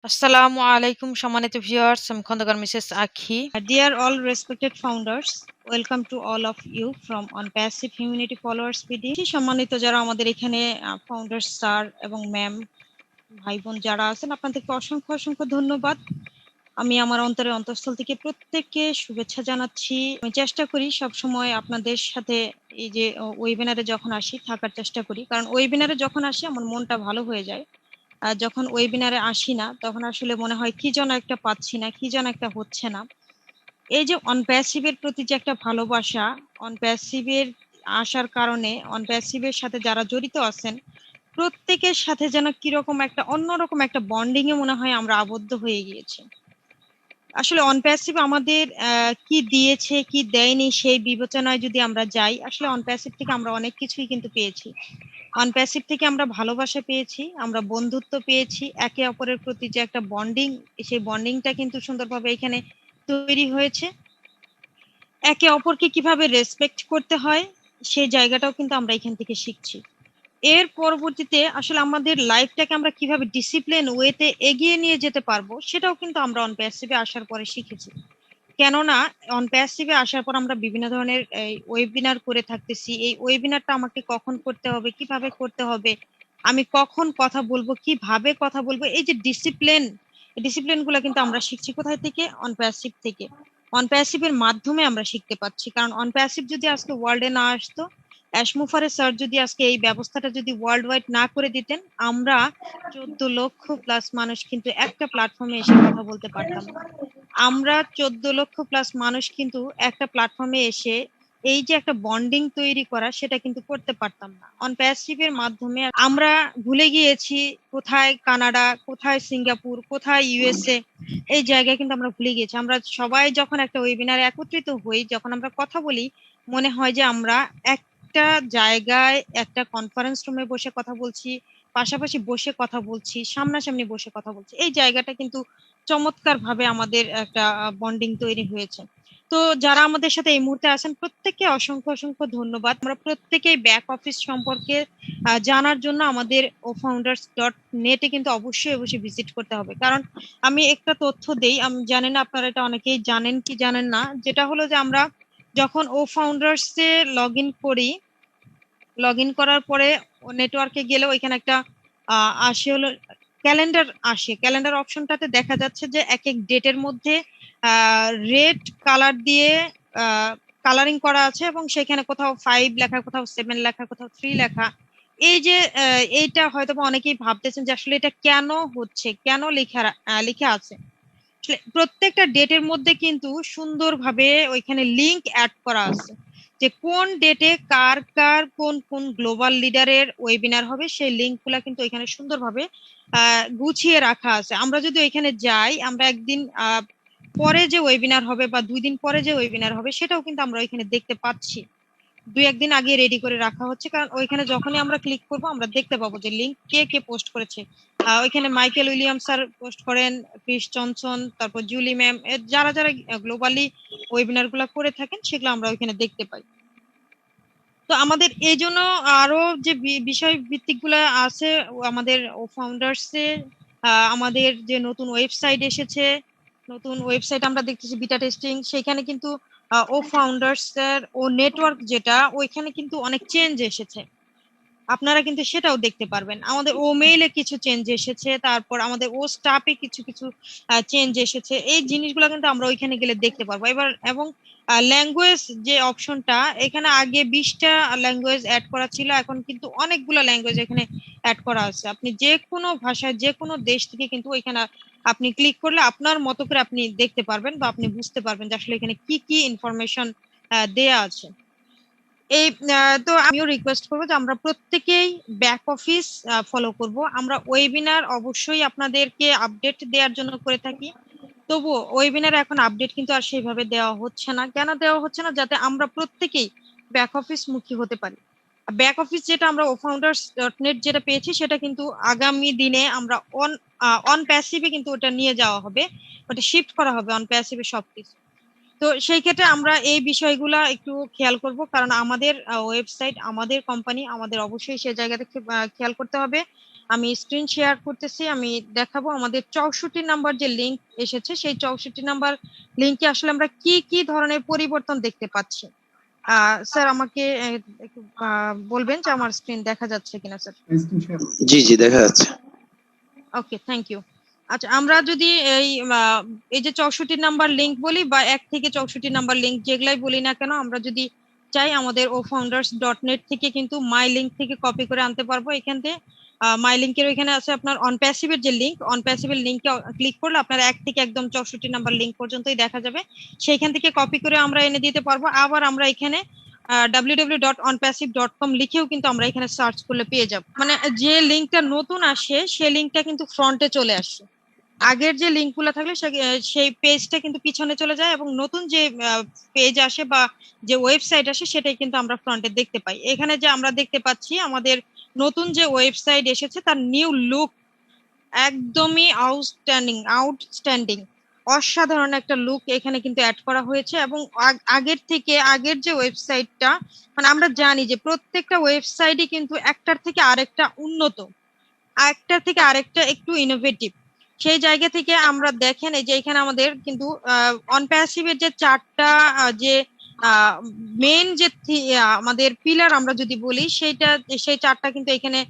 আসসালামু আলাইকুম সম্মানিত ভিউয়ার্স, আমি খন্দকার মিসেস আখি। Dear all respected founders, welcome to all of you from ONPASSIVE Humanity Followers PD. সম্মানিত যারা আমাদের এখানে ফাউন্ডার স্যার এবং ম্যাম ভাই বোন যারা আছেন আপনাদেরকে অসংখ্য অসংখ্য ধন্যবাদ। আমি আমার অন্তরের অন্তঃস্থল থেকে প্রত্যেককে শুভেচ্ছা জানাচ্ছি। আমি চেষ্টা করি সবসময় আপনাদের সাথে এই যে ওয়েবিনারে যখন আসি থাকার চেষ্টা করি, কারণ ওয়েবিনারে যখন আসি আমার মনটা ভালো হয়ে যায়। আর যখন ওয়েবিনারে আসি না তখন আসলে মনে হয় কি যেন একটা পাচ্ছি না, কি যেন একটা হচ্ছে না। এই যে অনপ্যাসিভের প্রতি যে একটা ভালোবাসা, অনপ্যাসিভের আসার কারণে অনপ্যাসিভের সাথে যারা জড়িত আছেন প্রত্যেকের সাথে যেন কিরকম একটা অন্যরকম একটা বন্ডিং এ মনে হয় আমরা আবদ্ধ হয়ে গিয়েছি। আসলে অনপ্যাসিভ আমাদের কি দিয়েছে কি দেয়নি সেই বিবেচনায় যদি আমরা যাই, আসলে অনপ্যাসিভ থেকে আমরা অনেক কিছুই কিন্তু পেয়েছি। অনপ্যাসিভ থেকে আমরা ভালোবাসা পেয়েছি, আমরা বন্ধুত্ব পেয়েছি, একে অপরের প্রতি যে একটা বন্ডিং, সেই বন্ডিংটা কিন্তু সুন্দরভাবে এখানে তৈরি হয়েছে। একে অপরকে কিভাবে রেসপেক্ট করতে হয় সেই জায়গাটাও কিন্তু আমরা এখান থেকে শিখছি। এর পরবর্তীতে আসলে আমাদের লাইফটাকে আমরা কিভাবে ডিসিপ্লিন ওয়েতে এগিয়ে নিয়ে যেতে পারবো সেটাও কিন্তু আমরা অনপ্যাসিভে আসার পরে শিখেছি। কেননা অনপ্যাসিভে আসার পর আমরা বিভিন্ন ধরনের ওয়েবিনার করে থাকতেছি। এই ওয়েবিনারটা আমাকে কখন করতে হবে, কিভাবে করতে হবে, আমি কখন কথা বলবো, কিভাবে কথা বলবো, এই যে ডিসিপ্লিন গুলো কিন্তু আমরা শিখছি কোথায় থেকে? অনপ্যাসিভ থেকে। অনপ্যাসিভের মাধ্যমে আমরা শিখতে পাচ্ছি, কারণ অনপ্যাসিভ যদি আজকে ওয়ার্ল্ডে না আসতো, অ্যাশমুফারে স্যার যদি আজকে এই ব্যবস্থাটা যদি ওয়ার্ল্ড ওয়াইড না করে দিতেন, আমরা 14 লক্ষ প্লাস মানুষ কিন্তু একটা প্ল্যাটফর্মে এসে কথা বলতে পারতাম না। আমরা 14 লক্ষ প্লাস মানুষ কিন্তু একটা প্ল্যাটফর্মে এসে এই যে একটা বন্ডিং তৈরি করা সেটা কিন্তু করতে পারতাম না। অনপ্যাসিভের মাধ্যমে আমরা ভুলে গিয়েছি কোথায় কানাডা, কোথায় সিঙ্গাপুর, কোথায় ইউএসএ, এই জায়গায় কিন্তু আমরা ভুলে গিয়েছি। আমরা সবাই যখন একটা ওয়েবিনারে একত্রিত হই, যখন আমরা কথা বলি, মনে হয় যে আমরা একটা জায়গায় একটা কনফারেন্স রুমে বসে কথা বলছি, পাশাপাশি বসে কথা বলছি, সামনাসামনি বসে কথা বলছি। এই জায়গাটা কিন্তু চমৎকার ভাবে আমাদের একটা বন্ডিং তৈরি হয়েছে। তো যারা আমাদের সাথে এই মুহূর্তে আছেন প্রত্যেককে অসংখ্য অসংখ্য ধন্যবাদ। আমরা প্রত্যেকেই ব্যাক অফিস সম্পর্কে জানার জন্য আমাদের OFounders.net এ কিন্তু অবশ্যই অবশ্যই ভিজিট করতে হবে। কারণ আমি একটা তথ্য দেই, আমি জানি না আপনারা এটা অনেকেই জানেন কি জানেন না, যেটা হলো যে আমরা যখন OFounders এ লগ ইন করি, লগ ইন করার পরে নেটওয়ার্কে গেলে ওইখানে একটা আসে হলো ক্যালেন্ডার আসে। ক্যালেন্ডার অপশনটাতে দেখা যাচ্ছে যে এক এক ডেটের মধ্যে রেড কালার দিয়ে কালারিং করা আছে এবং সেখানে কোথাও 5 লেখা, কোথাও 7 লেখা, কোথাও 3 লেখা। এই যে এইটা হয়তো অনেকেই ভাবতেছেন যে আসলে এটা কেন হচ্ছে, কেন লেখা আছে। প্রত্যেকটা ডেটের মধ্যে কিন্তু সুন্দরভাবে ওইখানে লিংক অ্যাড করা আছে যে কোন ডেটে কার কার কোন কোন গ্লোবাল লিডারের ওয়েবিনার হবে, সেই লিংকগুলো কিন্তু ওইখানে সুন্দরভাবে গুছিয়ে রাখা আছে। আমরা যদি ওইখানে যাই, আমরা একদিন পরে যে ওয়েবিনার হবে বা 2 দিন পরে যে ওয়েবিনার হবে সেটাও কিন্তু আমরা ওইখানে দেখতে পাচ্ছি। 2-1 দিন আগে রেডি করে রাখা হচ্ছে, কারণ ওইখানে যখনই আমরা ক্লিক করব আমরা দেখতে পাবো যে লিংক কে কে পোস্ট করেছে। ওইখানে মাইকেল উইলিয়ামস স্যার পোস্ট করেন, ক্রিস জনসন, তারপর জুলি ম্যাম, যারা যারা গ্লোবালি ওয়েবিনার গুলো করে থাকেন সেগুলো আমরা ওইখানে দেখতে পাই। তো আমাদের এই জন্য আরো যে বিষয় ভিত্তিক গুলা আছে আমাদের ফাউন্ডার্স এ, আমাদের যে নতুন ওয়েবসাইট এসেছে, নতুন ওয়েবসাইট আমরা দেখতেছি বিটা টেস্টিং, সেখানে কিন্তু ফাউন্ডার্স এর নেটওয়ার্ক যেটা ওইখানে কিন্তু অনেক চেঞ্জ এসেছে, আপনারা কিন্তু সেটাও দেখতে পারবেন। আমাদের মেইলে কিছু চেঞ্জ এসেছে, তারপর আমাদের স্টাফে কিছু কিছু চেঞ্জ এসেছে। এই জিনিসগুলো কিন্তু আমরা ওইখানে গেলে দেখতে পারবো। এবার এবং ল্যাঙ্গুয়েজ যে অপশনটা, এখানে আগে 20টা ল্যাঙ্গুয়েজ অ্যাড করা ছিল, এখন কিন্তু অনেকগুলো ল্যাঙ্গুয়েজ এখানে অ্যাড করা আছে। আপনি যে কোনো ভাষায় যে কোনো দেশ থেকে কিন্তু ওইখানে আপনি ক্লিক করলে আপনার মতো করে আপনি দেখতে পারবেন বা আপনি বুঝতে পারবেন যে আসলে এখানে কি কি ইনফরমেশন দেয়া আছে। এই তো আমিও রিকোয়েস্ট করবো যে আমরা প্রত্যেকেই ব্যাক অফিস ফলো করব। আমরা ওয়েবিনার অবশ্যই আপনাদেরকে আপডেট দেওয়ার জন্য করে থাকি, তবুও ওয়েবিনার এখন আপডেট কিন্তু আর সেইভাবে দেওয়া হচ্ছে না। কেন দেওয়া হচ্ছে না? যাতে আমরা প্রত্যেকেই ব্যাক অফিস মুখী হতে পারি। ব্যাক অফিস যেটা আমরা OFounders.net যেটা পেয়েছি সেটা কিন্তু আগামী দিনে আমরা অন প্যাসিভে কিন্তু ওটা নিয়ে যাওয়া হবে, ওটা শিফট করা হবে অন প্যাসিভে সবকিছু। তো সেই ক্ষেত্রে আমরা এই বিষয়গুলা একটু খেয়াল করব, কারণ আমাদের ওয়েবসাইট, আমাদের কোম্পানি, আমাদের অবশ্যই সেই জায়গা থেকে খেয়াল করতে হবে। আমি স্ক্রিন শেয়ার করতেছি, আমি দেখাবো আমাদের 64 নাম্বার যে লিংক এসেছে, সেই 64 নাম্বার লিংকে আসলে আমরা কি কি ধরনের পরিবর্তন দেখতে পাচ্ছি। স্যার আমাকে একটু বলবেন যে আমার স্ক্রিন দেখা যাচ্ছে কিনা স্যার? জি জি দেখা যাচ্ছে। ওকে, থ্যাংক ইউ। আচ্ছা, আমরা যদি এই যে 64 নাম্বার লিংক বলি বা 1 থেকে 64 নাম্বার লিংক যেগুলাই বলি না কেন, আমরা যদি চাই আমাদের OFounders.net থেকে কিন্তু মাই লিংক থেকে কপি করে আনতে পারবো। এখান থেকে মাই লিংকের ওইখানে আছে আপনার ONPASSIVE এর যে লিংক, ONPASSIVE এর লিংকে ক্লিক করলে আপনার 1 থেকে একদম 64 নাম্বার লিংক পর্যন্তই দেখা যাবে। সেইখান থেকে কপি করে আমরা এনে দিতে পারবো। আবার আমরা এখানে www.onpassive.com লিখেও কিন্তু আমরা এখানে সার্চ করলে পেয়ে যাব। মানে যে লিংকটা নতুন আসে সেই লিংকটা কিন্তু ফ্রন্টে চলে আসে, আগের যে লিংকগুলো থাকলে সেই পেজটা কিন্তু পিছনে চলে যায়, এবং নতুন যে পেজ আসে বা যে ওয়েবসাইট আসে সেটাই কিন্তু আমরা ফ্রন্টে দেখতে পাই। এখানে যে আমরা দেখতে পাচ্ছি আমাদের নতুন যে ওয়েবসাইট এসেছে তার নিউ লুক একদমই আউটস্ট্যান্ডিং, অসাধারণ একটা লুক এখানে কিন্তু অ্যাড করা হয়েছে। এবং আগের থেকে আগের যে ওয়েবসাইটটা, মানে আমরা জানি যে প্রত্যেকটা ওয়েবসাইটই কিন্তু একটার থেকে আরেকটা উন্নত, একটার থেকে আরেকটা একটু ইনোভেটিভ। সেই জায়গা থেকে আমরা দেখেন এই যে এখানে আমাদের কিন্তু অনপ্যাসিভের যে চারটা যে মেন যে আমাদের পিলার আমরা যদি বলি সেই চারটা কিন্তু এখানে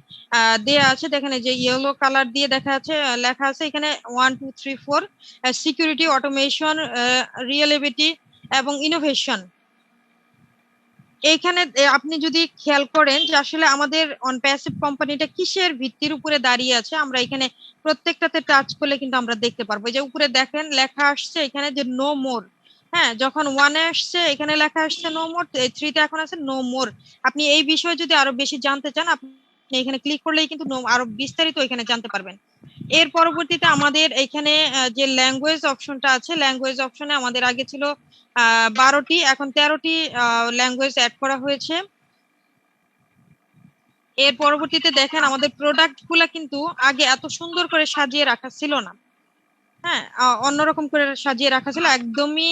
দেয়া আছে। দেখেন এই যে ইয়েলো কালার দিয়ে দেখা আছে, লেখা আছে এখানে 1 2 3 4 সিকিউরিটি, অটোমেশন, রিয়েলিবিলিটি এবং ইনোভেশন। এইখানে আপনি যদি খেয়াল করেন যে আসলে আমাদের অনপ্যাসিভ কোম্পানিটা কিসের ভিত্তির উপরে দাঁড়িয়ে আছে, আমরা এখানে প্রত্যেকটাতে টাচ করলে কিন্তু আমরা দেখতে পারবো। এই যে উপরে দেখেন লেখা আসছে এখানে যে নো মোর, হ্যাঁ, যখন 1-এ আসছে এখানে লেখা আসছে নো মোর, 3-তে এখন আছে নো মোর। আপনি এই বিষয়ে যদি আরো বেশি জানতে চান আপনি এখানে ক্লিক করলেই কিন্তু আরো বিস্তারিত এখানে জানতে পারবেন। এর পরবর্তীতে আমাদের এখানে যে ল্যাঙ্গুয়েজ অপশনটা আছে, ল্যাঙ্গুয়েজ অপশনে আমাদের আগে ছিল 12টি, এখন 13টি ল্যাঙ্গুয়েজ অ্যাড করা হয়েছে। এর পরবর্তীতে দেখেন আমাদের প্রোডাক্ট গুলা কিন্তু আগে এত সুন্দর করে সাজিয়ে রাখা ছিল না, হ্যাঁ, অন্যরকম করে সাজিয়ে রাখা ছিল, একদমই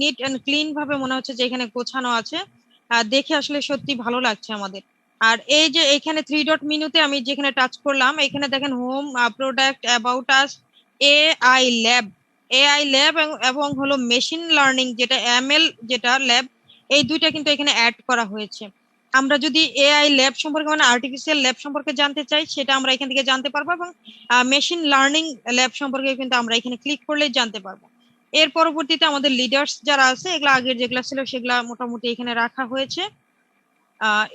নিট এন্ড ক্লিন ভাবে মনে হচ্ছে যে এখানে গোছানো আছে। দেখে আসলে সত্যি ভালো লাগছে আমাদের। আর এই যে এখানে 3 ডট মেনুতে আমি যেখানে টাচ করলাম এখানে দেখেন home, product, about us, AI lab, AI lab এবং হলো মেশিন লার্নিং যেটা এমএল যেটা ল্যাব, এই দুইটা কিন্তু এখানে অ্যাড করা হয়েছে। আমরা যদি এআই ল্যাব সম্পর্কে মানে আর্টিফিশিয়াল ল্যাব সম্পর্কে জানতে চাই সেটা আমরা এখান থেকে জানতে পারবো, এবং মেশিন লার্নিং ল্যাব সম্পর্কে কিন্তু আমরা এখানে ক্লিক করলেই জানতে পারবো। এর পরবর্তীতে আমাদের লিডার্স যারা আছে এগুলা আগের যেগুলা ছিল সেগুলা মোটামুটি এখানে রাখা হয়েছে।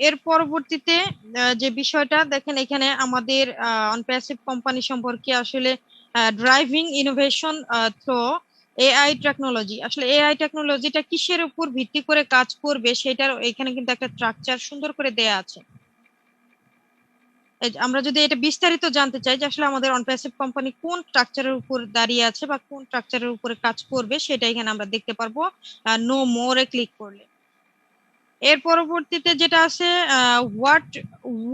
এর পরবর্তীতে যে বিষয়টা দেখেন এখানে আমাদের অনপ্যাসিভ কোম্পানি সম্পর্কে আসলে driving innovation through AI technology, আসলে এআই টেকনোলজিটা কিসের উপর ভিত্তি করে কাজ করবে সেটার এখানে কিন্তু একটা স্ট্রাকচার সুন্দর করে দেয়া আছে। আমরা যদি এটা বিস্তারিত জানতে চাই যে আসলে আমাদের অনপ্যাসিভ কোম্পানি কোন স্ট্রাকচারের উপর দাঁড়িয়ে আছে বা কোন স্ট্রাকচারের উপরে কাজ করবে সেটা এখানে আমরা দেখতে পারবো নো মোরে ক্লিক করলে। এর পরবর্তীতে যেটা আছে হোয়াট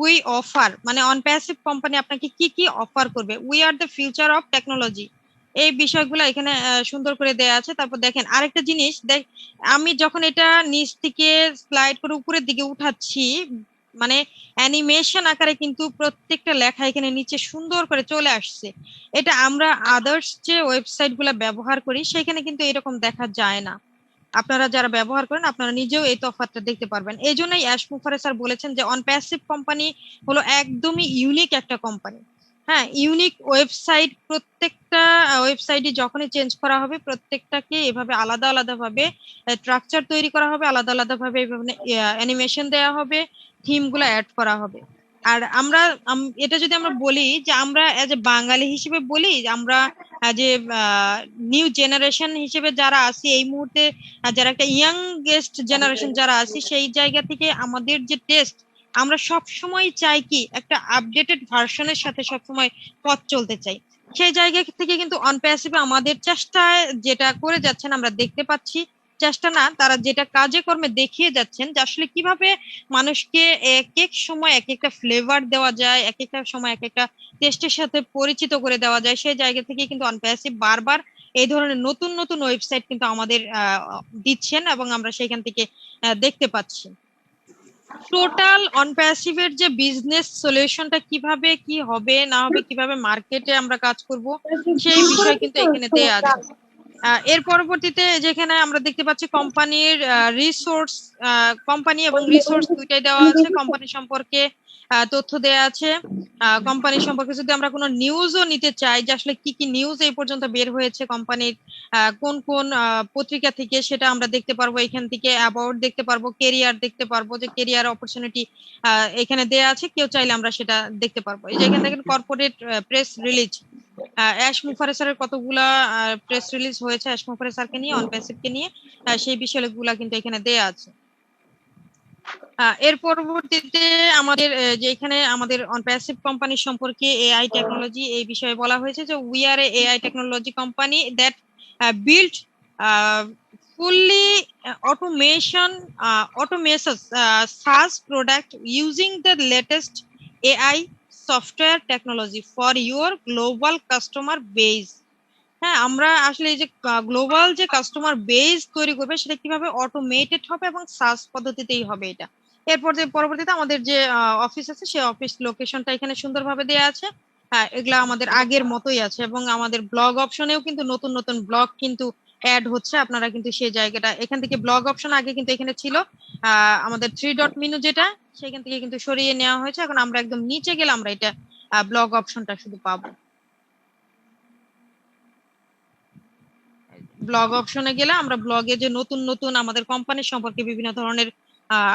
উই অফার, মানে অনপ্যাসিভ কোম্পানি আপনাকে কি কি অফার করবে, we are the future of technology, এই বিষয়গুলো এখানে সুন্দর করে দেয়া আছে। তারপর দেখেন আরেকটা জিনিস আমি যখন এটা নিচ থেকে স্লাইড করে উপরের দিকে উঠাচ্ছি মানে অ্যানিমেশন আকারে কিন্তু প্রত্যেকটা লেখা এখানে নিচে সুন্দর করে চলে আসছে। এটা আমরা আদার্স যে ওয়েবসাইট গুলা ব্যবহার করি সেখানে কিন্তু এরকম দেখা যায় না। আপনারা যারা ব্যবহার করেন আপনারা নিজেও এই তফাৎটা দেখতে পারবেন। এই জন্যই অ্যাশ মুফারে স্যার বলেছেন যে অনপ্যাসিভ কোম্পানি হলো একদমই ইউনিক একটা কোম্পানি। হ্যাঁ, ইউনিক ওয়েবসাইট, প্রত্যেকটা ওয়েবসাইটই যখনই চেঞ্জ করা হবে প্রত্যেকটাকে এভাবে আলাদা আলাদা ভাবে স্ট্রাকচার তৈরি করা হবে, আলাদা আলাদা ভাবে অ্যানিমেশন দেওয়া হবে, থিম গুলো অ্যাড করা হবে। আর আমরা এটা যদি আমরা বলি যে আমরা এজ এ বাঙালি হিসেবে বলি আমরা যে নিউ জেনারেশন হিসেবে যারা আছি এই মুহূর্তে, যারা একটা ইয়াংগেস্ট জেনারেশন যারা আছি সেই জায়গা থেকে আমাদের যে টেস্ট, আমরা সব সময় চাই কি একটা আপডেটেড ভার্সনের সাথে সব সময় পথ চলতে চাই। সেই জায়গা থেকে কিন্তু অনপ্যাসিভে আমাদের চেষ্টায় যেটা করে যাচ্ছেন আমরা দেখতে পাচ্ছি, চেষ্টা না তারা যেটা কাজে কর্মে দেখিয়ে যাচ্ছেন যে আসলে কিভাবে মানুষকে এক এক সময় এক একটা ফ্লেভার দেওয়া যায়, এক একটা সময় এক একটা টেস্টের সাথে পরিচিত করে দেওয়া যায়। সেই জায়গা থেকে কিন্তু অনপ্যাসিভ বারবার এই ধরনের নতুন নতুন ওয়েবসাইট কিন্তু আমাদের দিচ্ছেন এবং আমরা সেখান থেকে দেখতে পাচ্ছি। টোটাল ONPASSIVE এর যে বিজনেস সলিউশনটা কিভাবে কি হবে না হবে, কিভাবে মার্কেটে আমরা কাজ করব, সেই বিষয় কিন্তু এখানে দেয়া আছে। এর পরবর্তীতে যেখানে আমরা দেখতে পাচ্ছি কোম্পানির রিসোর্স, কোম্পানি এবং রিসোর্স দুইটাই দেওয়া আছে। কোম্পানি সম্পর্কে তথ্য দেওয়া আছে। কোম্পানি সম্পর্কে যদি আমরা কোনো নিউজও নিতে চাই যে আসলে কি কি নিউজ এই পর্যন্ত বের হয়েছে কোম্পানির কোন কোন পত্রিকা থেকে, সেটা আমরা দেখতে পারবো এখান থেকে। অ্যাবাউট দেখতে পারবো, কেরিয়ার দেখতে পারবো, যে কেরিয়ার অপরচুনিটি এখানে দেয়া আছে, কেউ চাইলে আমরা সেটা দেখতে পারবো। এই যে এখানে দেখেন কর্পোরেট প্রেস রিলিজ, অ্যাশ মুফারেসারের কতগুলা প্রেস রিলিজ হয়েছে অ্যাশ মুফারেসারকে নিয়ে, ONPASSIVE-কে নিয়ে, সেই বিষয়গুলা কিন্তু এখানে দেয়া আছে। এর পরবর্তীতে আমাদের যে এখানে আমাদের ONPASSIVE কোম্পানি সম্পর্কে এআই টেকনোলজি এই বিষয়ে বলা হয়েছে যে we are AI technology company that build fully automations SaaS product using the latest AI software technology for your global customer base। হ্যাঁ, আমরা আসলে এই যে গ্লোবাল যে কাস্টমার বেস তৈরি করবে সেটা কিভাবে অটোমেটেড হবে এবং সাস পদ্ধতিতেই হবে এটা। এরপর যে পরবর্তীতে আমাদের যে অফিস আছে সেই অফিস লোকেশনটা এখানে সুন্দরভাবে দেয়া আছে। এগুলা আমাদের আগের মতোই আছে এবং আমাদের ব্লগ অপশনেও কিন্তু নতুন নতুন ব্লগ কিন্তু অ্যাড হচ্ছে। আপনারা কিন্তু সেই জায়গাটা এখান থেকে ব্লগ অপশন আগে কিন্তু এখানে ছিল আমাদের 3 ডট মেনু যেটা, সেখান থেকে কিন্তু সরিয়ে নেওয়া হয়েছে। এখন আমরা একদম নিচে গেলে আমরা এটা ব্লগ অপশনটা শুধু পাবো। ব্লগ অপশনে গেলে আমরা ব্লগে যে নতুন নতুন আমাদের কোম্পানির সম্পর্কে বিভিন্ন ধরনের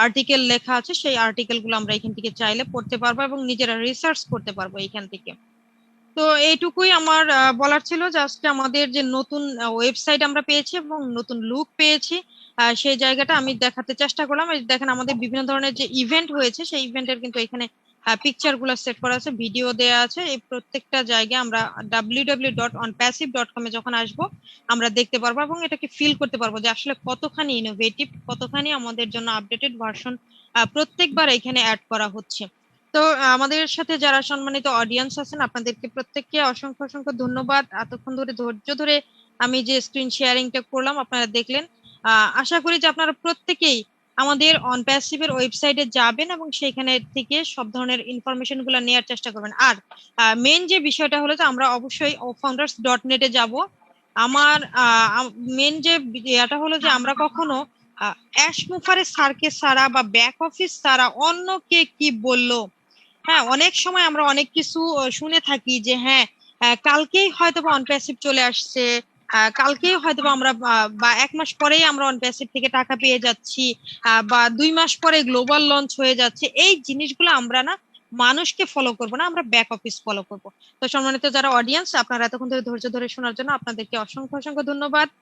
আর্টিকেল লেখা আছে, সেই আর্টিকেল গুলো আমরা এখান থেকে চাইলে পড়তে পারবো এবং নিজেরা রিসার্চ করতে পারবো এখান থেকে। তো এইটুকুই আমার বলার ছিল। জাস্ট আমাদের যে নতুন ওয়েবসাইট আমরা পেয়েছি এবং নতুন লুক পেয়েছি, সেই জায়গাটা আমি দেখাতে চেষ্টা করলাম। এই দেখেন আমাদের বিভিন্ন ধরনের যে ইভেন্ট হয়েছে সেই ইভেন্টের কিন্তু এখানে পিকচার গুলো সেট করা আছে, ভিডিও দেয়া আছে। এই প্রত্যেকটা জায়গায় আমরা www.onpassive.com এ যখন আসবো আমরা দেখতে পারবো এবং এটাকে ফিল করতে পারবো যে আসলে কতখানি ইনোভেটিভ, কতখানি আমাদের জন্য আপডেটেড ভার্সন প্রত্যেকবার এখানে অ্যাড করা হচ্ছে। তো আমাদের সাথে যারা সম্মানিত অডিয়েন্স আছেন আপনাদেরকে প্রত্যেককে অসংখ্য অসংখ্য ধন্যবাদ। এতক্ষণ ধরে ধৈর্য ধরে আমি যে স্ক্রিন শেয়ারিংটা করলাম আপনারা দেখলেন। আশা করি যে আপনারা প্রত্যেকেই আমাদের ONPASSIVE এর ওয়েবসাইটে যাবেন এবং সেখানে থেকে সব ধরনের ইনফরমেশন গুলো নেওয়ার চেষ্টা করবেন। আর মেন যে বিষয়টা হলো যে আমরা অবশ্যই OFounders.net এ যাব। আমার মেন যে এটা হলো যে আমরা কখনো অ্যাশ মুফারের স্যারকে ছাড়া বা ব্যাক অফিস ছাড়া অন্য কে কি বললো, হ্যাঁ অনেক সময় আমরা অনেক কিছু শুনে থাকি যে হ্যাঁ কালকেই হয়তো বা ONPASSIVE চলে আসছে, কালকেই হয়তো বা আমরা বা 1 মাস পরেই আমরা ONPASSIVE থেকে টাকা পেয়ে যাচ্ছি, বা 2 মাস পরে গ্লোবাল লঞ্চ হয়ে যাচ্ছে। এই জিনিসগুলো আমরা না মানুষকে ফলো করবো না, আমরা ব্যাক অফিস ফলো করবো। তো সম্মানিত যারা অডিয়েন্স আপনারা এতক্ষণ ধরে ধৈর্য ধরে শোনার জন্য আপনাদেরকে অসংখ্য অসংখ্য ধন্যবাদ।